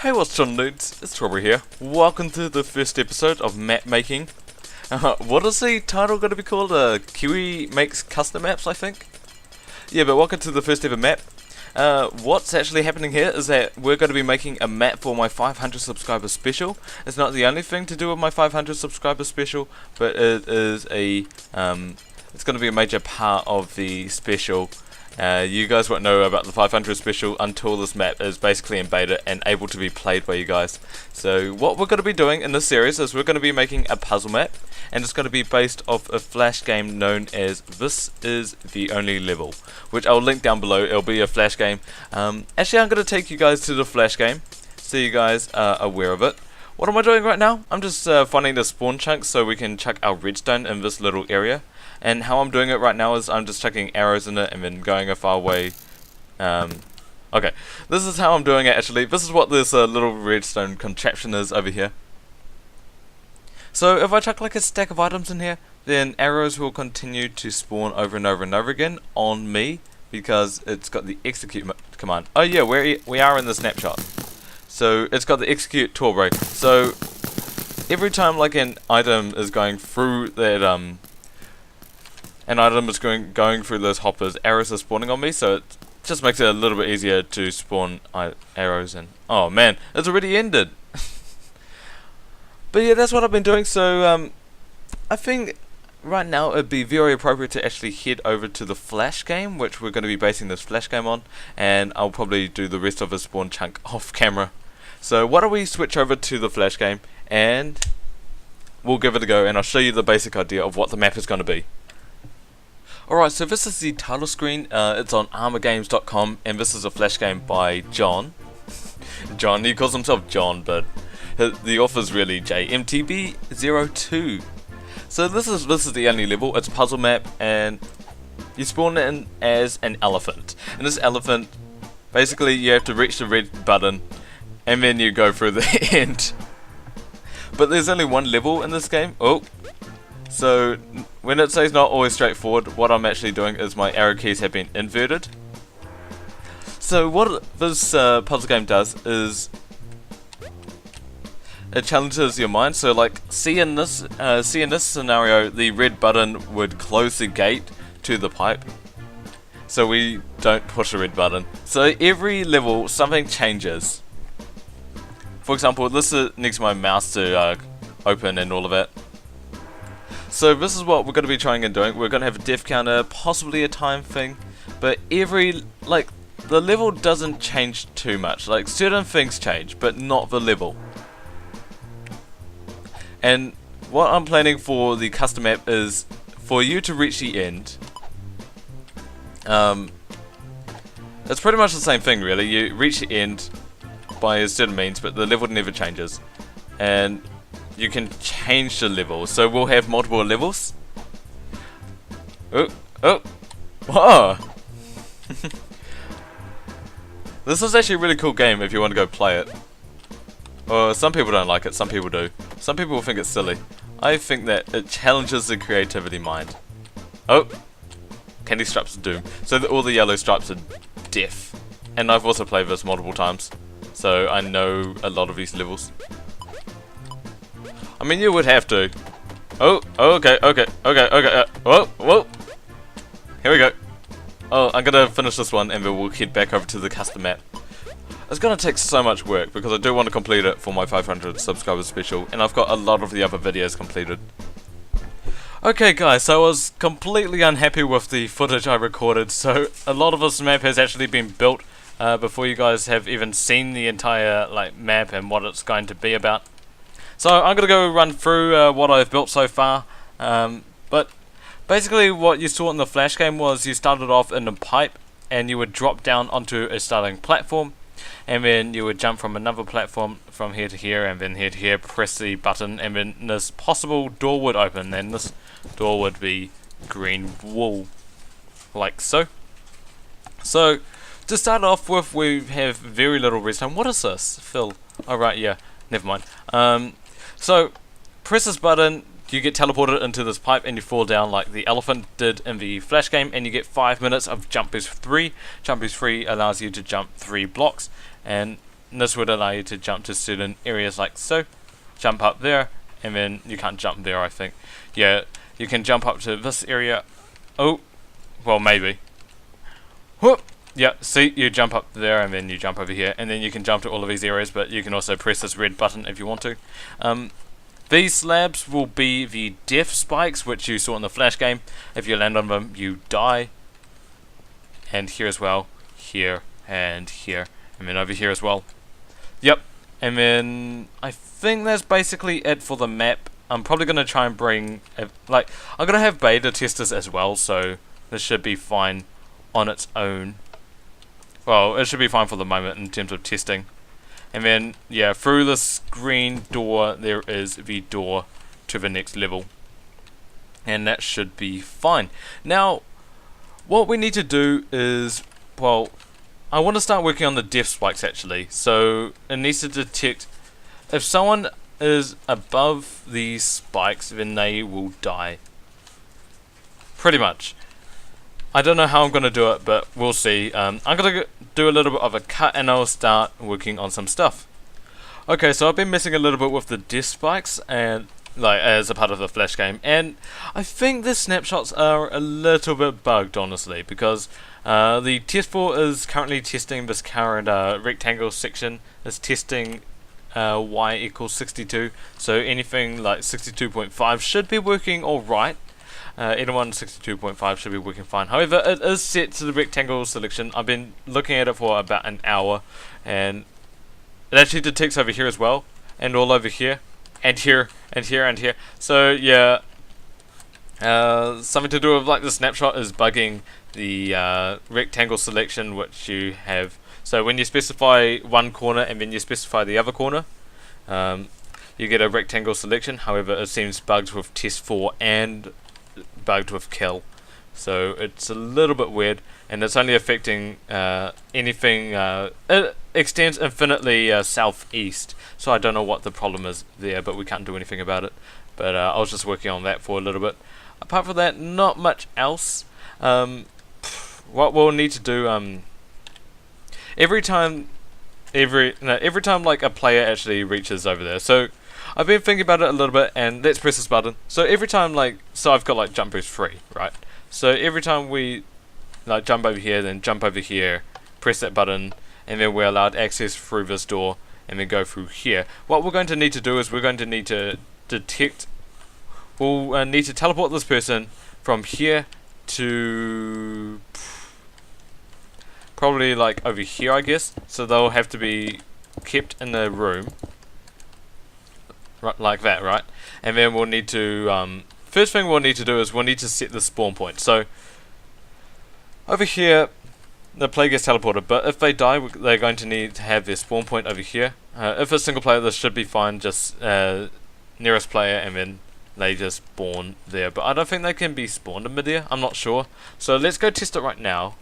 Hey, what's on dudes? It's Strawberry here. Welcome to the first episode of map making. What is the title going to be called? Kiwi makes custom maps, I think? Yeah, but welcome to the first ever map. What's actually happening here is that we're going to be making a map for my 500 subscriber special. It's not the only thing to do with my 500 subscriber special, but it is a it's going to be a major part of the special. You guys won't know about the 500 special until this map is basically in beta and able to be played by you guys. So what we're going to be doing in this series is we're going to be making a puzzle map, and it's going to be based off a flash game known as This Is The Only Level, which I'll link down below. It'll be a flash game. Actually, I'm going to take you guys to the flash game so you guys are aware of it. What am I doing right now? I'm just finding the spawn chunks so we can chuck our redstone in this little area. And how I'm doing it right now is I'm just chucking arrows in it and then going a far away. Okay, this is how I'm doing it actually. This is what this little redstone contraption is over here. So if I chuck like a stack of items in here, then arrows will continue to spawn over and over and over again on me because it's got the execute command. Oh yeah, we are in the snapshot. So it's got the execute tool break. So every time like an item is going through that an item is going through those hoppers, arrows are spawning on me, so it just makes it a little bit easier to spawn arrows in. Oh man, it's already ended. But yeah, that's what I've been doing. So I think right now it'd be very appropriate to actually head over to the flash game, which we're going to be basing this flash game on, and I'll probably do the rest of the spawn chunk off camera. So why don't we switch over to the flash game and we'll give it a go, and I'll show you the basic idea of what the map is going to be. Alright, so this is the title screen. It's on armorgames.com, and this is a flash game by John. He calls himself John, but the author's really JMTB02. So this is the only level. It's a puzzle map, and you spawn in as an elephant. And this elephant, basically you have to reach the red button, and then you go through the end. But there's only one level in this game. Oh. So when it says not always straightforward, what I'm actually doing is my arrow keys have been inverted. So what this puzzle game does is it challenges your mind. So like see in this scenario, the red button would close the gate to the pipe, so we don't push the red button. So every level something changes. For example, this needs my mouse to open and all of it. So this is what we're going to be trying and doing. We're going to have a death counter, possibly a time thing, but the level doesn't change too much. Like certain things change, but not the level. And what I'm planning for the custom map is for you to reach the end. It's pretty much the same thing really. You reach the end by a certain means, but the level never changes. And you can change the level, so we'll have multiple levels. Oh, whoa! This is actually a really cool game if you want to go play it. Some people don't like it, some people do. Some people think it's silly. I think that it challenges the creativity mind. Oh! Candy stripes of doom. So all the yellow stripes are death. And I've also played this multiple times, so I know a lot of these levels. I mean, you would have to. Oh, okay. Whoa. Here we go. Oh, I'm gonna finish this one and then we'll head back over to the custom map. It's gonna take so much work because I do want to complete it for my 500 subscribers special, and I've got a lot of the other videos completed. Okay guys, so I was completely unhappy with the footage I recorded, so a lot of this map has actually been built before you guys have even seen the entire map and what it's going to be about. So I'm going to go run through what I've built so far, but basically what you saw in the flash game was you started off in a pipe and you would drop down onto a starting platform, and then you would jump from another platform from here to here and then here to here, press the button, and then this possible door would open, and this door would be green wool, like so. So to start off with, we have very little redstone. What is this? Fill. Oh right, yeah, never mind. So, press this button, you get teleported into this pipe and you fall down like the elephant did in the flash game, and you get 5 minutes of jump boost 3. Jump boost 3 allows you to jump 3 blocks, and this would allow you to jump to certain areas like so. Jump up there, and then you can't jump there, I think. Yeah, you can jump up to this area. Oh, well, maybe. Whoop! Yeah, see, you jump up there, and then you jump over here, and then you can jump to all of these areas, but you can also press this red button if you want to. These slabs will be the death spikes, which you saw in the Flash game. If you land on them, you die. And here as well. Here, and here. And then over here as well. Yep. And then I think that's basically it for the map. I'm probably going to try and bring, I'm going to have beta testers as well, so this should be fine on its own. Well, it should be fine for the moment in terms of testing. And then, yeah, through this green door, there is the door to the next level. And that should be fine. Now, what we need to do is, well, I want to start working on the death spikes actually. So, it needs to detect, if someone is above these spikes, then they will die. Pretty much. I don't know how I'm going to do it, but we'll see. I'm going to do a little bit of a cut and I'll start working on some stuff. Okay, so I've been messing a little bit with the death spikes and as a part of the Flash game, and I think the snapshots are a little bit bugged, honestly, because the test 4 is currently testing this current rectangle section. It's testing y equals 62, so anything like 62.5 should be working alright. Anyone 62.5 should be working fine. However, it is set to the rectangle selection. I've been looking at it for about an hour, and it actually detects over here as well, and all over here, and here, and here, and here. So yeah, something to do with the snapshot is bugging the rectangle selection which you have. So when you specify one corner and then you specify the other corner, you get a rectangle selection. However, it seems bugged with test 4 and bugged with kill, so it's a little bit weird, and it's only affecting anything. It extends infinitely southeast, so I don't know what the problem is there, but we can't do anything about it. But I was just working on that for a little bit. Apart from that, not much else. What we'll need to do, every time like a player actually reaches over there, so I've been thinking about it a little bit, and let's press this button. So every time, so I've got jump boost 3, right? So every time we jump over here, then jump over here, press that button, and then we're allowed access through this door, and then go through here. What we're going to need to do is we're going to need to detect, we'll need to teleport this person from here to probably over here, I guess. So they'll have to be kept in the room. Right, like that, right? And then we'll need to, first thing we'll need to do is we'll need to set the spawn point. So, over here, the player gets teleported, but if they die, they're going to need to have their spawn point over here. If it's single player, this should be fine, just nearest player, and then they just spawn there. But I don't think they can be spawned in midair, I'm not sure. So let's go test it right now.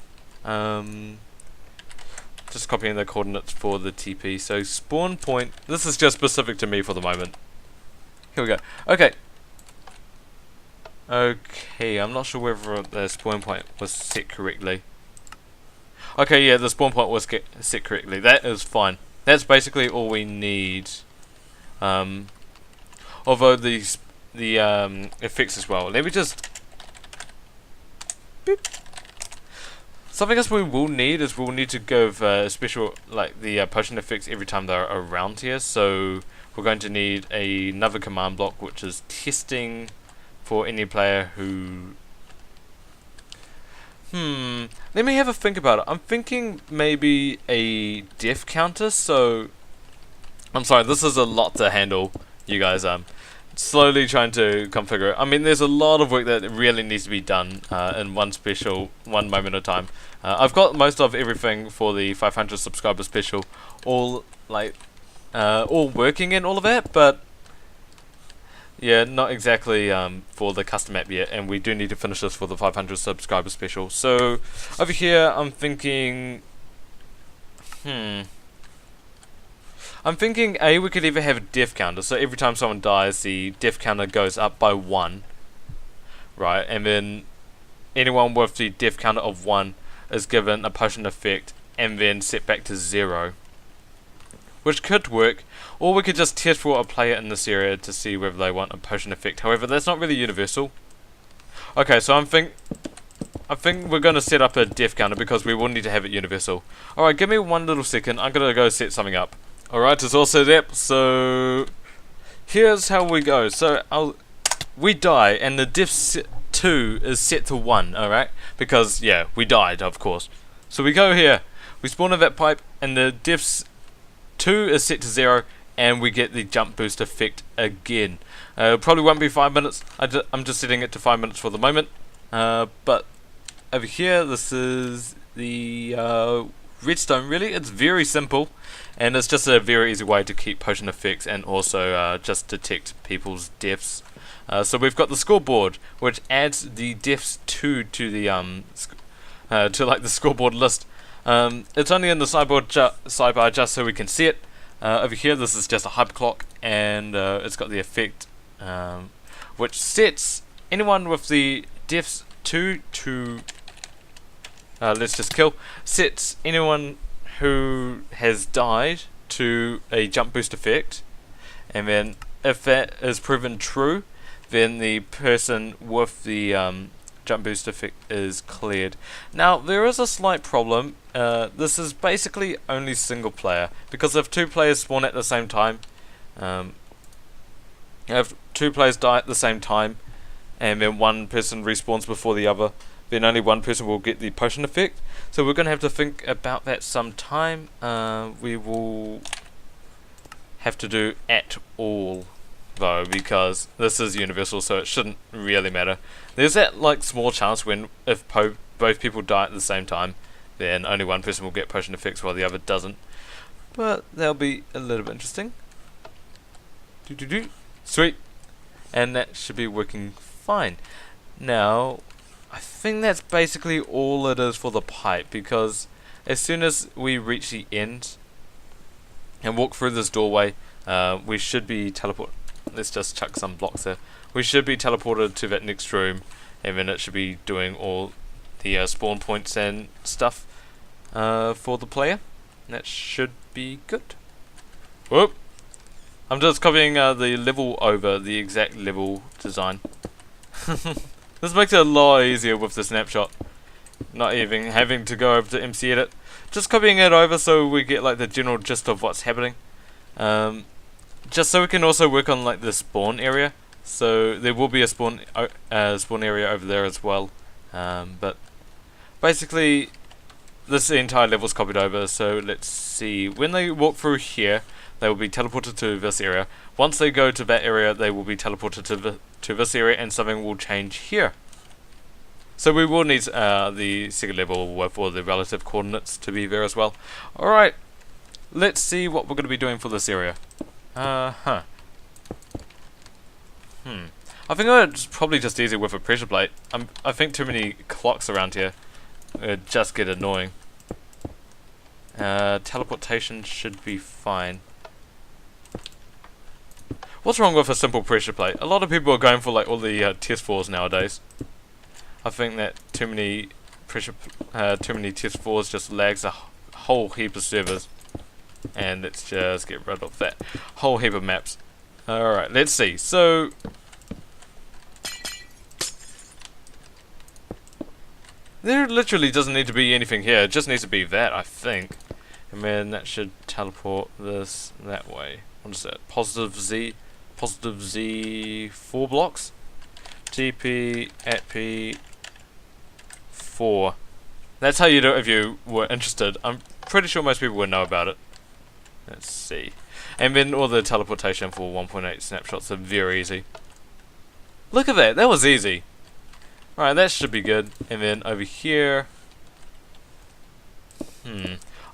Just copying the coordinates for the TP. So spawn point, this is just specific to me for the moment. Here we go. Okay. Okay, I'm not sure whether the spawn point was set correctly. Okay, yeah, the spawn point was set correctly. That is fine. That's basically all we need. Although the effects as well. Let me just... Beep. Something else we will need is we'll need to give special, the potion effects every time they're around here. So we're going to need another command block, which is testing for any player who... Let me have a think about it. I'm thinking maybe a death counter, so... I'm sorry, this is a lot to handle, you guys. Slowly trying to configure it. I mean, there's a lot of work that really needs to be done in one moment at a time. I've got most of everything for the 500 subscriber special all working and all of that, but yeah, not exactly for the custom map yet, and we do need to finish this for the 500 subscriber special. So over here I'm thinking I'm thinking we could either have a death counter, so every time someone dies the death counter goes up by 1, right, and then anyone with the death counter of 1 is given a potion effect and then set back to 0. which could work, or we could just test for a player in this area to see whether they want a potion effect. However, that's not really universal. Okay, so I think we're going to set up a death counter because we will need to have it universal. Alright, give me 1 little second. I'm going to go set something up. Alright, it's all set up. So here's how we go. So we die and the death 2 is set to 1, alright? Because, yeah, we died, of course. So we go here. We spawn in that pipe and the death 2 is set to 0 and we get the jump boost effect again. Probably won't be 5 minutes. I'm just setting it to 5 minutes for the moment. But over here, this is the redstone. Really, it's very simple, and it's just a very easy way to keep potion effects and also just detect people's deaths. So we've got the scoreboard, which adds the deaths to the to like the scoreboard list. It's only in the sidebar just so we can see it. Over here, this is just a hyperclock, and it's got the effect which sets anyone with the deaths 2 to let's just kill. Sets anyone who has died to a jump boost effect, and then if that is proven true, then the person with the jump boost effect is cleared. Now there is a slight problem. This is basically only single player, because if 2 players spawn at the same time, if 2 players die at the same time and then one person respawns before the other, then only one person will get the potion effect. So we're going to have to think about that sometime. We will have to do at all though, because this is universal, so it shouldn't really matter. There's that like small chance when if both people die at the same time, then only one person will get potion effects while the other doesn't. But that'll be a little bit interesting. Sweet. And that should be working fine. Now, I think that's basically all it is for the pipe, because as soon as we reach the end and walk through this doorway, we should be teleported. Let's just chuck some blocks there. We should be teleported to that next room, and then it should be doing all the spawn points and stuff for the player. That should be good. Whoop! I'm just copying the level over the exact level design. This makes it a lot easier with the snapshot. Not even having to go over to MC Edit. Just copying it over so we get like the general gist of what's happening. Just so we can also work on like the spawn area. So there will be a spawn area over there as well. But basically this entire level is copied over. So let's see. When they walk through here, they will be teleported to this area. Once they go to that area, they will be teleported to this area, and something will change here. So we will need the second level with all the relative coordinates to be there as well. Alright, let's see what we're going to be doing for this area. I think it's probably just easier with a pressure plate. I think too many clocks around here would just get annoying. Teleportation should be fine. What's wrong with a simple pressure plate? A lot of people are going for like all the test 4s nowadays. I think that too many test 4s just lags a whole heap of servers. And let's just get rid of that whole heap of maps. Alright, let's see. So there literally doesn't need to be anything here. It just needs to be that, I think. And then that should teleport this that way. What is that? Positive Z 4 blocks. TP at P 4. That's how you do it if you were interested. I'm pretty sure most people would know about it. Let's see. And then all the teleportation for 1.8 snapshots are very easy. Look at that, that was easy. Alright, that should be good. And then over here,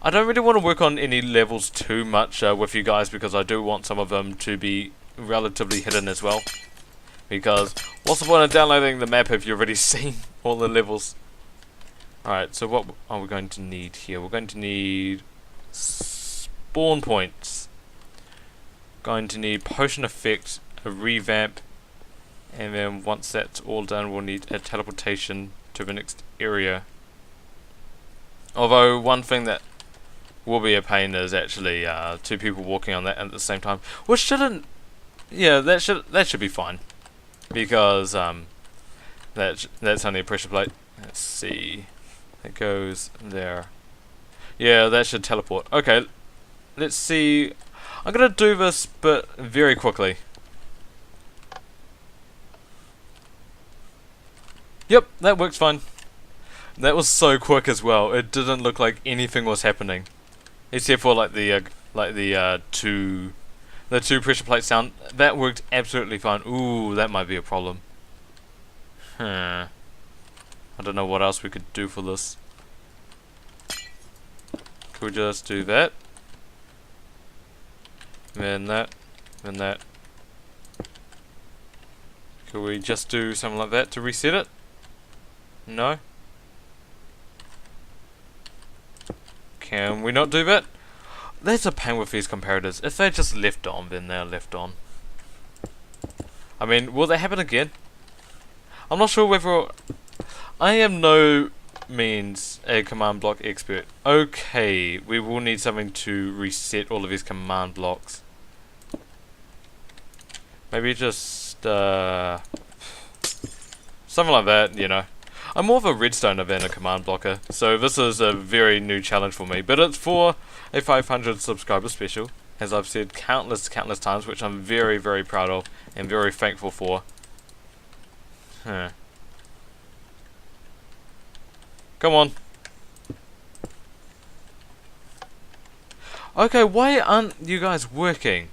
I don't really want to work on any levels too much with you guys, because I do want some of them to be relatively hidden as well. Because what's the point of downloading the map if you've already seen all the levels? Alright, so what are we going to need here? We're going to need spawn points. Going to need potion effect, a revamp, and then once that's all done, we'll need a teleportation to the next area. Although one thing that will be a pain is actually two people walking on that at the same time, which shouldn't. Yeah, that should be fine, because that's only a pressure plate. Let's see, it goes there. Yeah, that should teleport. Okay, let's see. I'm gonna do this, but very quickly. Yep, that works fine. That was so quick as well. It didn't look like anything was happening, except for like the two pressure plates down. That worked absolutely fine. Ooh, that might be a problem. I don't know what else we could do for this. Could we just do that? Then that. Then that. Could we just do something like that to reset it? No? Can we not do that? That's a pain with these comparators. If they're just left on, then they're left on. I mean, will that happen again? I'm not sure whether... I am no means a command block expert. Okay, we will need something to reset all of these command blocks. Maybe just... something like that, you know. I'm more of a redstoner than a command blocker, so this is a very new challenge for me, but it's for a 500 subscriber special, as I've said countless times, which I'm very proud of and very thankful for. Come on. Okay, why aren't you guys working?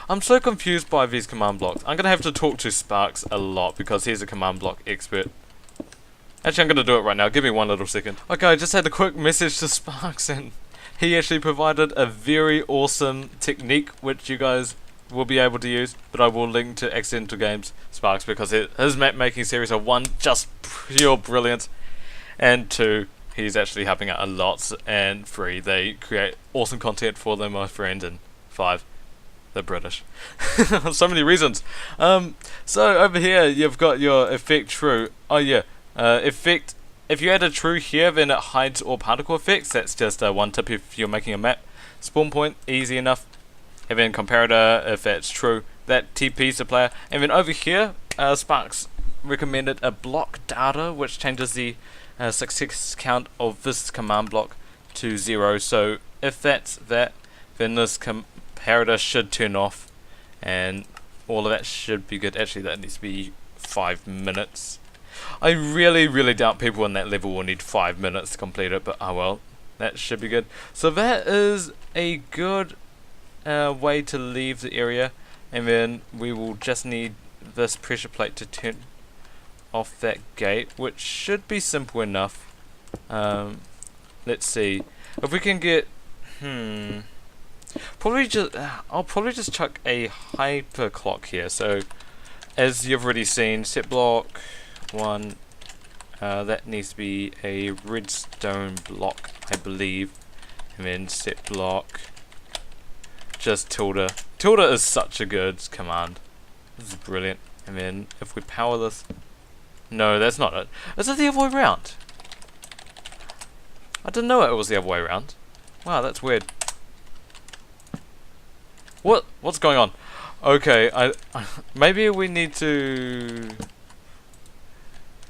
I'm so confused by these command blocks. I'm gonna have to talk to Sparks a lot because he's a command block expert. Actually, I'm gonna do it right now. Give me one little second. Okay, I just had a quick message to Sparks, and he actually provided a very awesome technique which you guys will be able to use, but I will link to Accidental Games Sparks because his map making series are 1, just pure brilliance, and 2, he's actually helping out a lot, and 3, they create awesome content for them, my friend, and 5, they're British. So many reasons. So over here you've got your effect true. Oh yeah, effect. If you add a true here, then it hides all particle effects. That's just one tip if you're making a map. Spawn point, easy enough. And then comparator, if that's true, that TP's the player. And then over here, Sparks recommended a block data, which changes the success count of this command block to 0. So if that's that, then this comparator should turn off, and all of that should be good. Actually, that needs to be 5 minutes. I really doubt people on that level will need 5 minutes to complete it, but oh well, that should be good. So that is a good way to leave the area, and then we will just need this pressure plate to turn off that gate, which should be simple enough. Let's see if we can get I'll probably just chuck a hyper clock here. So as you've already seen, set block 1, that needs to be a redstone block, I believe, and then set block just tilde. Tilde is such a good command. This is brilliant. And then if we power this, no, that's not it. Is it the other way around? I didn't know it was the other way around. Wow, that's weird. What's going on? Okay, I maybe we need to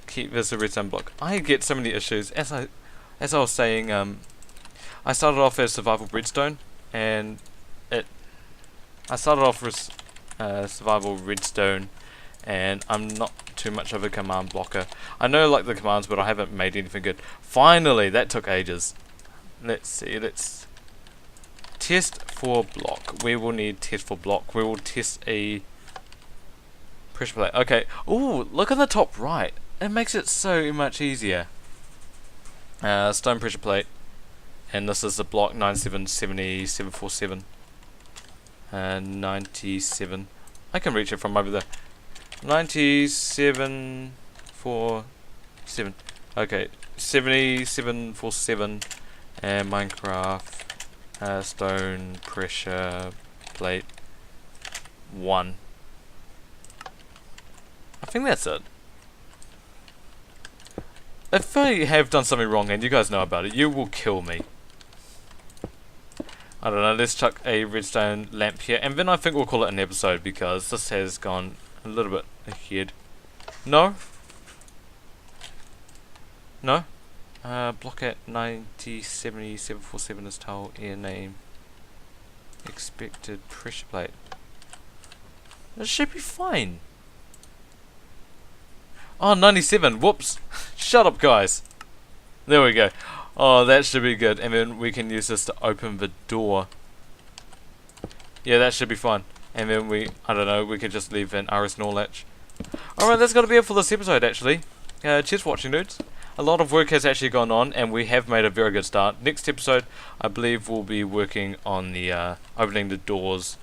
keep this a redstone block. I get so many issues. As I was saying, I started off as survival redstone, and I started off with survival redstone, and I'm not too much of a command blocker. I know like the commands, but I haven't made anything good. Finally, that took ages. Let's see. Let's test for block. We will need test for block. We will test a pressure plate. Okay. Ooh, look at the top right. It makes it so much easier. Stone pressure plate, and this is the block 9770747. 97. I can reach it from over there. 9747. Okay, 7747, and Minecraft stone pressure plate 1. I think that's it. if I have done something wrong and you guys know about it, you will kill me. I don't know, let's chuck a redstone lamp here, and then I think we'll call it an episode because this has gone a little bit ahead. No? No? Block at 9070747 is tile, air name. Expected pressure plate. That should be fine. Oh, 97, whoops. Shut up, guys. There we go. Oh, that should be good. And then we can use this to open the door. Yeah, that should be fine. And then I don't know, we could just leave an RS Nor latch. Alright, that's gotta be it for this episode, actually. Cheers for watching, dudes. A lot of work has actually gone on, and we have made a very good start. Next episode, I believe we'll be working on the opening the doors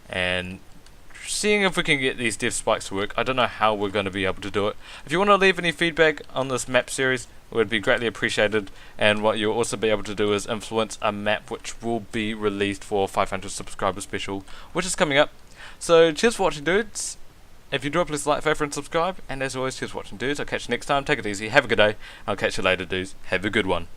and seeing if we can get these dev spikes to work. I don't know how we're going to be able to do it. If you want to leave any feedback on this map series, it would be greatly appreciated. And what you'll also be able to do is influence a map which will be released for 500 subscriber special, which is coming up. So cheers for watching, dudes. If you do it, please like, favorite and subscribe. And as always, cheers for watching, dudes. I'll catch you next time. Take it easy. Have a good day. I'll catch you later, dudes. Have a good one.